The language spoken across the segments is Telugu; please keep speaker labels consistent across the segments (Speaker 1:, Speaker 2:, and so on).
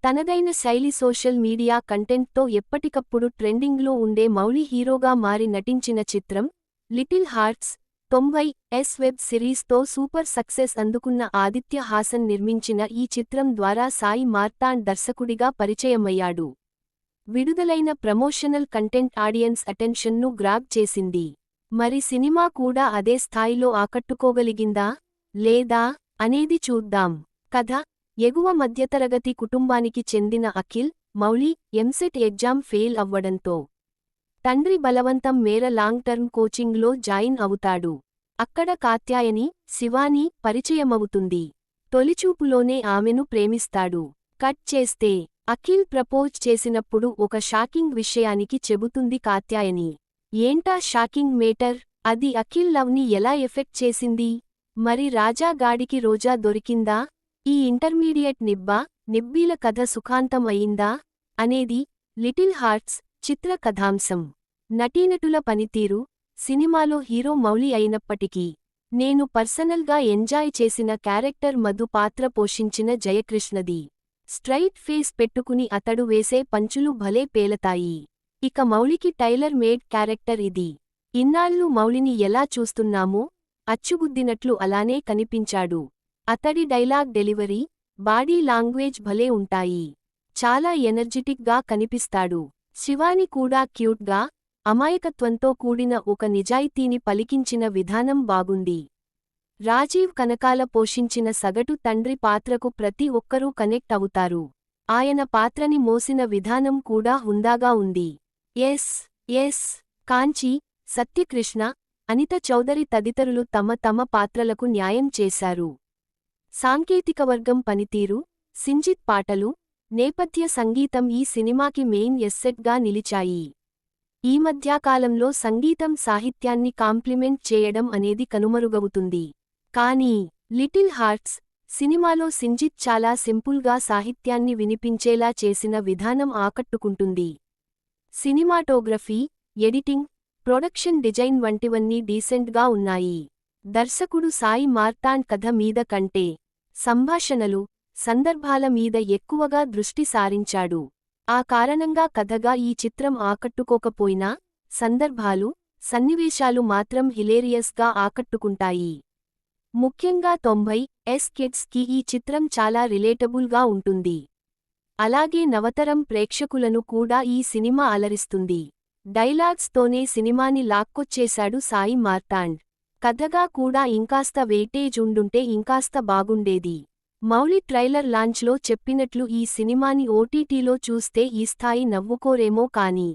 Speaker 1: తనదైన శైలి సోషల్ మీడియా కంటెంట్తో ఎప్పటికప్పుడు ట్రెండింగ్లో ఉండే మౌలి హీరోగా మారి నటించిన చిత్రం లిటిల్ హార్ట్స్ 90s వెబ్ సిరీస్తో సూపర్ సక్సెస్ అందుకున్న ఆదిత్య హాసన్ నిర్మించిన ఈ చిత్రం ద్వారా సాయి మార్తాండ్ దర్శకుడిగా పరిచయమయ్యాడు. విడుదలైన ప్రమోషనల్ కంటెంట్ ఆడియన్స్ అటెన్షన్ను గ్రాబ్ చేసింది. మరి సినిమా కూడా అదే స్థాయిలో ఆకట్టుకోగలిగిందా లేదా అనేది చూద్దాం. కథ: ఎగువ మధ్యతరగతి కుటుంబానికి చెందిన అఖిల్, మౌలి ఎంసెట్ ఎగ్జామ్ ఫెయిల్ అవ్వడంతో తండ్రి బలవంతం మేర లాంగ్ టర్మ్ కోచింగ్లో జాయిన్ అవుతాడు. అక్కడ కాత్యాయని, శివాని పరిచయమవుతుంది. తొలిచూపులోనే ఆమెను ప్రేమిస్తాడు. కట్ చేస్తే అఖిల్ ప్రపోజ్ చేసినప్పుడు ఒక షాకింగ్ విషయానికి చెబుతుంది కాత్యాయని. ఏంటా షాకింగ్ మేటర్? అది అఖిల్ లవ్ని ఎలా ఎఫెక్ట్ చేసింది? మరి రాజా గాడికి రోజా దొరికిందా? ఈ ఇంటర్మీడియట్ నిబ్బీల కథ సుఖాంతం అయిందా అనేది లిటిల్ హార్ట్స్ చిత్ర కథాంశం. నటీనటుల పనితీరు: సినిమాలో హీరో మౌలి అయినప్పటికీ నేను పర్సనల్గా ఎంజాయ్ చేసిన క్యారెక్టర్ మధు పాత్ర పోషించిన జయకృష్ణది. స్ట్రైట్ ఫేస్ పెట్టుకుని అతడు వేసే పంచులు భలే పేలతాయి. ఇక మౌలికి టైలర్ మేడ్ క్యారెక్టర్ ఇది. ఇన్నాళ్ళు మౌలిని ఎలా చూస్తున్నామో అచ్చుగుద్దినట్లు అలానే కనిపించాడు. అతడి డైలాగ్ డెలివరీ, బాడీ లాంగ్వేజ్ భలే ఉంటాయి. చాలా ఎనర్జిటిక్గా కనిపిస్తాడు. శివాని కూడా క్యూట్గా, అమాయకత్వంతో కూడిన ఒక నిజాయితీని పలికించిన విధానం బాగుంది. రాజీవ్ కనకాల పోషించిన సగటు తండ్రి పాత్రకు ప్రతి ఒక్కరూ కనెక్ట్ అవుతారు. ఆయన పాత్రని మోసిన విధానం కూడా హుందాగా ఉంది. ఎస్ కాంచీ, సత్యకృష్ణ, అనిత చౌదరి తదితరులు తమ పాత్రలకు న్యాయం చేశారు. సాంకేతికవర్గం పనితీరు: సింజిత్ పాటలు, నేపథ్య సంగీతం ఈ సినిమాకి మెయిన్ ఎస్సెట్గా నిలిచాయి. ఈ మధ్యకాలంలో సంగీతం సాహిత్యాన్ని కాంప్లిమెంట్ చేయడం అనేది కనుమరుగవుతుంది. కానీ లిటిల్ హార్ట్స్ సినిమాలో సింజిత్ చాలా సింపుల్గా సాహిత్యాన్ని వినిపించేలా చేసిన విధానం ఆకట్టుకుంటుంది. సినిమాటోగ్రఫీ, ఎడిటింగ్, ప్రొడక్షన్ డిజైన్ వంటివన్నీ డీసెంట్గా ఉన్నాయి. దర్శకుడు సాయి మార్తాండ్ కథ మీద కంటే సంభాషణలు, సందర్భాల మీద ఎక్కువగా దృష్టి సారించాడు. ఆ కారణంగా కథగా ఈ చిత్రం ఆకట్టుకోకపోయినా సందర్భాలు, సన్నివేశాలు మాత్రం హిలేరియస్గా ఆకట్టుకుంటాయి. ముఖ్యంగా 90s కిడ్స్కి ఈ చిత్రం చాలా రిలేటబుల్గా ఉంటుంది. అలాగే నవతరం ప్రేక్షకులను కూడా ఈ సినిమా అలరిస్తుంది. డైలాగ్స్తోనే సినిమాని లాక్కొచ్చేశాడు సాయి మార్తాండ్. కథగా కూడా ఇంకాస్త వెయిటేజ్ ఉండుంటే ఇంకాస్త బాగుండేది. మౌలి ట్రైలర్ లాంచ్లో చెప్పినట్లు ఈ సినిమాని ఓటీటీలో చూస్తే ఈ స్థాయి నవ్వుకోరేమో కానీ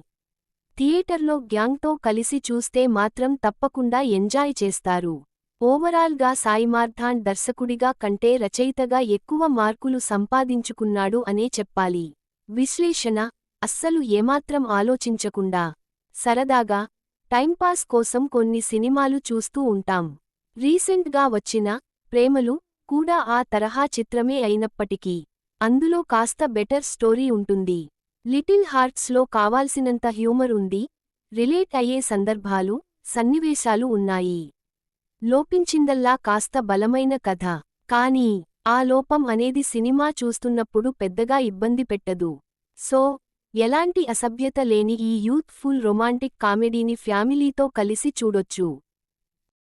Speaker 1: థియేటర్లో గ్యాంగ్తో కలిసి చూస్తే మాత్రం తప్పకుండా ఎంజాయ్ చేస్తారు. ఓవరాల్గా సాయి మార్తాండ్ దర్శకుడిగా కంటే రచయితగా ఎక్కువ మార్కులు సంపాదించుకున్నాడు అనే చెప్పాలి. విశ్లేషణ: అస్సలు ఏమాత్రం ఆలోచించకుండా సరదాగా టైంపాస్ కోసం కొన్ని సినిమాలు చూస్తూ ఉంటాం. రీసెంట్గా వచ్చిన ప్రేమలు కూడా ఆ తరహా చిత్రమే అయినప్పటికీ అందులో కాస్త బెటర్ స్టోరీ ఉంటుంది. లిటిల్ హార్ట్స్లో కావాల్సినంత హ్యూమర్ ఉంది, రిలేట్ అయ్యే సందర్భాలు, సన్నివేశాలు ఉన్నాయి. లోపించిందల్లా కాస్త బలమైన కథ. కానీ ఆ లోపం అనేది సినిమా చూస్తున్నప్పుడు పెద్దగా ఇబ్బంది పెట్టదు. సో ఎలాంటి అసభ్యత లేని ఈ యూత్ ఫుల్ రొమాంటిక్ కామెడీని ఫ్యామిలీతో కలిసి చూడొచ్చు.